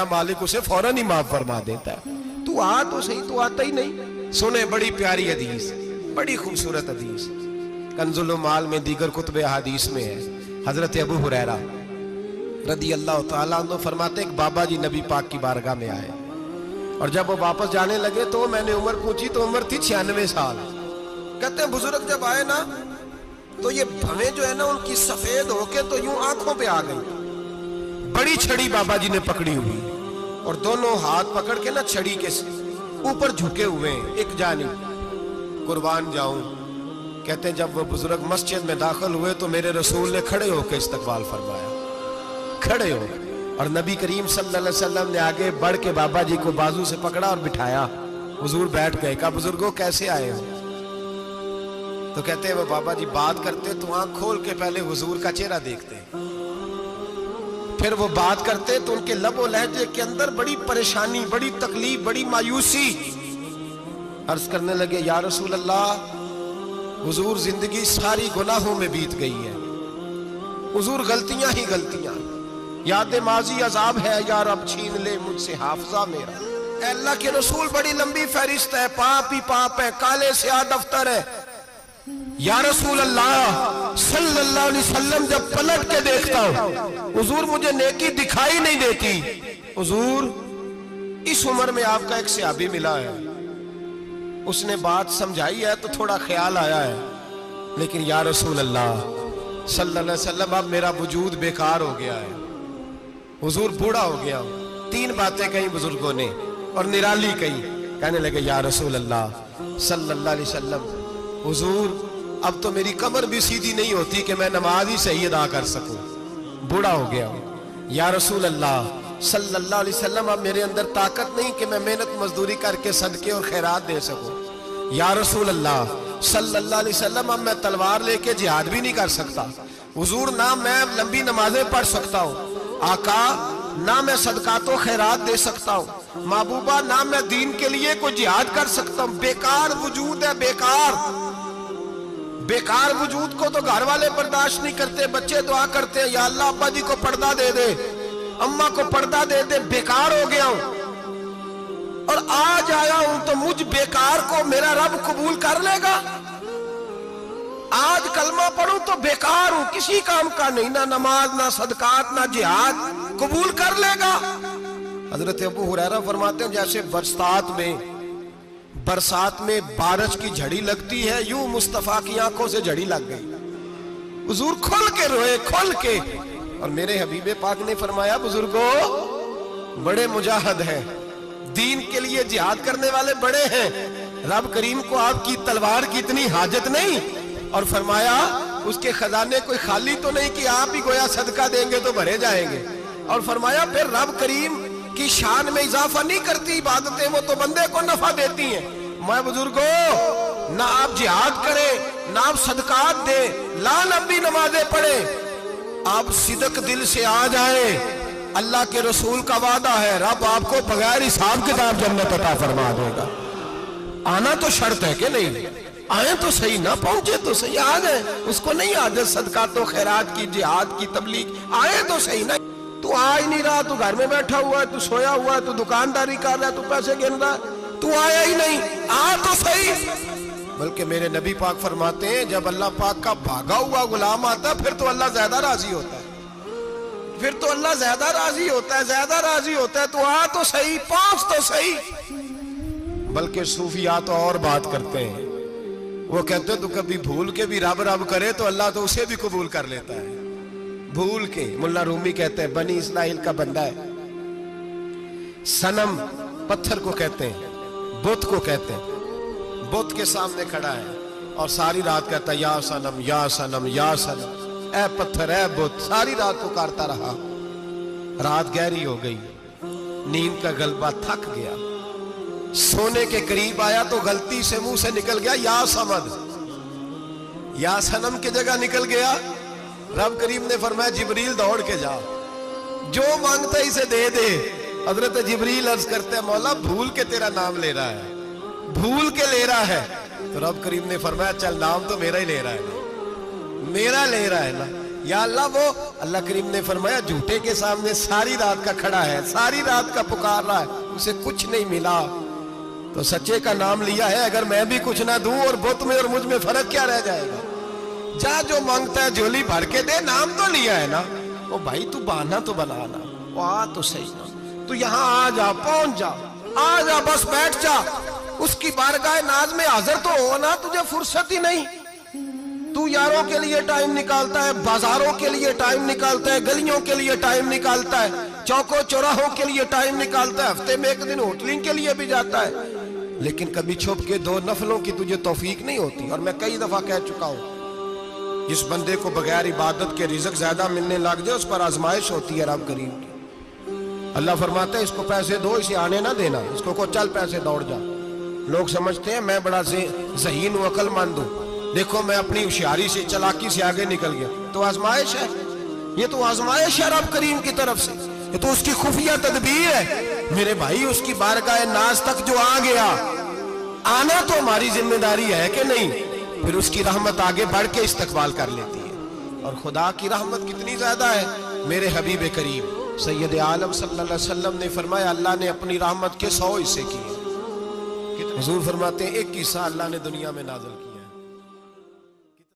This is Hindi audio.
मालिक उसे फौरन ही माफ फरमा देता है। तू आ तो सही, तू आता ही नहीं। सुने बड़ी प्यारी हदीस, बड़ी खूबसूरत हदीस, कंजुल माल में दीगर कुतुब हदीस में है। हजरत अबू हुरैरा रदी अल्लाह तआला अन्हु फरमाते एक बाबा जी नबी पाक की बारगाह में आए और जब वो वापस जाने लगे तो मैंने उम्र पूछी तो उम्र थी 96 साल। कहते हैं बुजुर्ग जब आए ना तो ये भवें जो है ना उनकी सफेद होके तो यूं आंखों पे आ गई। बड़ी छड़ी बाबा जी ने पकड़ी हुई और दोनों हाथ पकड़ के ना छड़ी के ऊपर झुके हुए हैं एक जानिब। कुर्बान जाऊं, कहते हैं जब वो बुजुर्ग मस्जिद में दाखिल हुए तो मेरे रसूल ने खड़े होकर इस्तकबाल फरमाया, खड़े हो। और नबी करीम सल्लल्लाहु अलैहि वसल्लम ने आगे बढ़ के बाबा जी को बाजू से पकड़ा और बिठाया। हुजूर बैठ गए। कहा बुजुर्गों कैसे आए हो? तो कहते हैं वो बाबा जी बात करते तो आंख खोल के पहले हुजूर का चेहरा देखते, फिर वो बात करते तो उनके लबो लहजे के अंदर बड़ी परेशानी, बड़ी तकलीफ, बड़ी मायूसी। अर्ज करने लगे या रसूल अल्लाह, हुजूर जिंदगी सारी गुनाहों में बीत गई है, हुजूर गलतियां ही गलतियां, याद माजी अजाब है, यार अब छीन ले मुझसे हाफजा मेरा। अल्लाह के रसूल बड़ी लंबी फहरिस्त है, पाप ही पाप है, काले स्याह दफ्तर है। या रसूल अल्लाह सल्लल्लाहु अलैहि वसल्लम जब पलट के देखता हूं हुजूर मुझे नेकी दिखाई नहीं देती। हुजूर इस उम्र में आपका एक सहाबी मिला है, उसने बात समझाई है तो थोड़ा ख्याल आया है, लेकिन या रसूल अल्लाह सल्लल्लाहु अलैहि वसल्लम अब मेरा वजूद बेकार हो गया है, हुजूर बूढ़ा हो गया। 3 बातें कही बुजुर्गों ने और निराली कही। कहने लगे या रसूल अल्लाह सल्लल्लाहु अलैहि वसल्लम, हुजूर अब तो मेरी कमर भी सीधी नहीं होती कि मैं नमाज ही सही अदा कर सकूं, बूढ़ा हो गया। या रसूल अल्लाह सल्लल्लाहु अलैहि वसल्लम अब मेरे अंदर ताकत नहीं कि मैं मेहनत मजदूरी करके सदके और खैरात दे सकूं। या रसूल अल्लाह सल्लल्लाहु अलैहि वसल्लम अब मैं तलवार लेके जिहाद भी नहीं कर सकता। हुजूर ना मैं लंबी नमाजें पढ़ सकता हूँ, आका ना मैं सदकातो खैरात दे सकता हूँ, महबूबा ना मैं दीन के लिए कोई जिहाद कर सकता हूँ। बेकार वजूद है, बेकार बेकार वजूद को तो घर वाले बर्दाश्त नहीं करते, बच्चे दुआ करते हैं या अल्लाह अब्बा जी को पर्दा दे दे, अम्मा को पर्दा दे दे। बेकार हो गया हूं और आज आया हूं तो मुझ बेकार को मेरा रब कबूल कर लेगा। आज कलमा पढ़ूं तो बेकार हूं, किसी काम का नहीं, ना नमाज ना सदकात ना जिहाद, कबूल कर लेगा। हजरत अबू हुरैरा फरमाते हैं जैसे बरसात में बारिश की झड़ी लगती है, यूं मुस्तफा की आंखों से झड़ी लग गई। हुजूर खोल के रोए, खोल के। और मेरे हबीबे पाक ने फरमाया बुजुर्गों बड़े मुजाहिद हैं, दीन के लिए जिहाद करने वाले बड़े हैं, रब करीम को आपकी तलवार की इतनी हाजत नहीं। और फरमाया उसके खजाने कोई खाली तो नहीं कि आप ही गोया सदका देंगे तो भरे जाएंगे। और फरमाया फिर रब करीम की शान में इजाफा नहीं करती इबादतें, वो तो बंदे को नफा देती हैं। मैं बुजुर्गों ना आप जिहाद करें ना आप सदकात दे, ला लंबी नमाजें पढ़े, आप सिदक दिल से आ जाए, अल्लाह के रसूल का वादा है रब आपको बगैर हिसाब किताब जन्नत अता फरमा देगा। आना तो शर्त है कि नहीं? आए तो सही, ना पहुंचे तो सही, आ गए उसको नहीं आदत सदकातो खैरात की, जिहाद की, तबलीग, आए तो सही ना। तू आ ही नहीं रहा, तू घर में बैठा हुआ है, तू सोया हुआ है, तू दुकानदारी कर रहा है, तू पैसे गिन रहा है, तू आया ही नहीं, आ तो सही। बल्कि मेरे नबी पाक फरमाते हैं जब अल्लाह पाक का भागा हुआ गुलाम आता है फिर तो अल्लाह ज्यादा राजी होता है, फिर तो अल्लाह ज्यादा राजी होता है, ज्यादा राजी होता है। तू आ तो सही, पहुंच तो सही। बल्कि सूफिया तो और बात करते हैं, वो कहते तो कभी भूल के भी रब रब करे तो अल्लाह तो उसे भी कबूल कर लेता है, भूल के। मुल्ला रूमी कहते हैं बनी इस्राइल का बंदा है, सनम पत्थर को कहते हैं, बुत को कहते हैं, बुत के सामने खड़ा है और सारी रात कहता है या सनम या सनम या सनम, ए पत्थर ए बुत, सारी रात पुकारता रहा। रात गहरी हो गई, नींद का गलबा थक गया, सोने के करीब आया तो गलती से मुंह से निकल गया या समद, या सनम की जगह निकल गया। रब करीम ने फरमाया जिब्रील दौड़ के जा, जो मांगता है इसे दे दे। हजरत जिब्रील अर्ज करते हैं मौला भूल के तेरा नाम ले रहा है, भूल के ले रहा है। तो रब करीम ने फरमाया चल नाम तो मेरा ही ले रहा है ना, मेरा ले रहा है ना, या अल्लाह वो, अल्लाह करीम ने फरमाया झूठे के सामने सारी रात का खड़ा है, सारी रात का पुकार रहा है, उसे कुछ नहीं मिला, तो सच्चे का नाम लिया है। अगर मैं भी कुछ ना दूं और बुत में और मुझ में फर्क क्या रह जाएगा? जा जो मांगता है झोली भर के दे, नाम तो लिया है ना। ओ भाई तू बहाना तो बनाना, वो आ तो सही ना, तू यहाँ आ जा, पहुंच जा, आ जा, बस बैठ जा, उसकी बारगाह नाज में हाजिर तो हो ना। तुझे फुर्सत ही नहीं, तू यारों के लिए टाइम निकालता है, बाजारों के लिए टाइम निकालता है, गलियों के लिए टाइम निकालता है, चौकों चौराहों के लिए टाइम निकालता है, हफ्ते में एक दिन होटलिंग के लिए भी जाता है, लेकिन कभी छुप के दो नफलों की तुझे तौफीक नहीं होती। और मैं कई दफा कह चुका हूं, जिस बंदे को बगैर इबादत के रिज़्क ज्यादा मिलने लग जाए उस पर आजमाइश होती है रब करीम की। अल्लाह फरमाते हैं इसको पैसे दो, इसे आने ना देना, इसको को चल पैसे दौड़ जा। लोग समझते हैं मैं बड़ा ज़हीन हूं, अक्लमंद हूं, देखो मैं अपनी होशियारी से, चालाकी से आगे निकल गया। तो आजमाइश है, ये तो आजमाइश है रब करीम की तरफ से, ये तो उसकी खुफिया तदबीर है मेरे भाई। उसकी बारगाह नाज तक जो आ गया, आना तो हमारी जिम्मेदारी है कि नहीं? फिर उसकी रहमत आगे बढ़ के इस्तकबाल कर लेती है। और खुदा की रहमत कितनी ज्यादा है, मेरे हबीब करीम सैयद आलम सल्लल्लाहु अलैहि वसल्लम ने फरमाया अल्लाह ने अपनी रहमत के 100 हिस्से किए। हुजूर फरमाते हैं एक हिस्सा अल्लाह ने दुनिया में नाज़िल किया।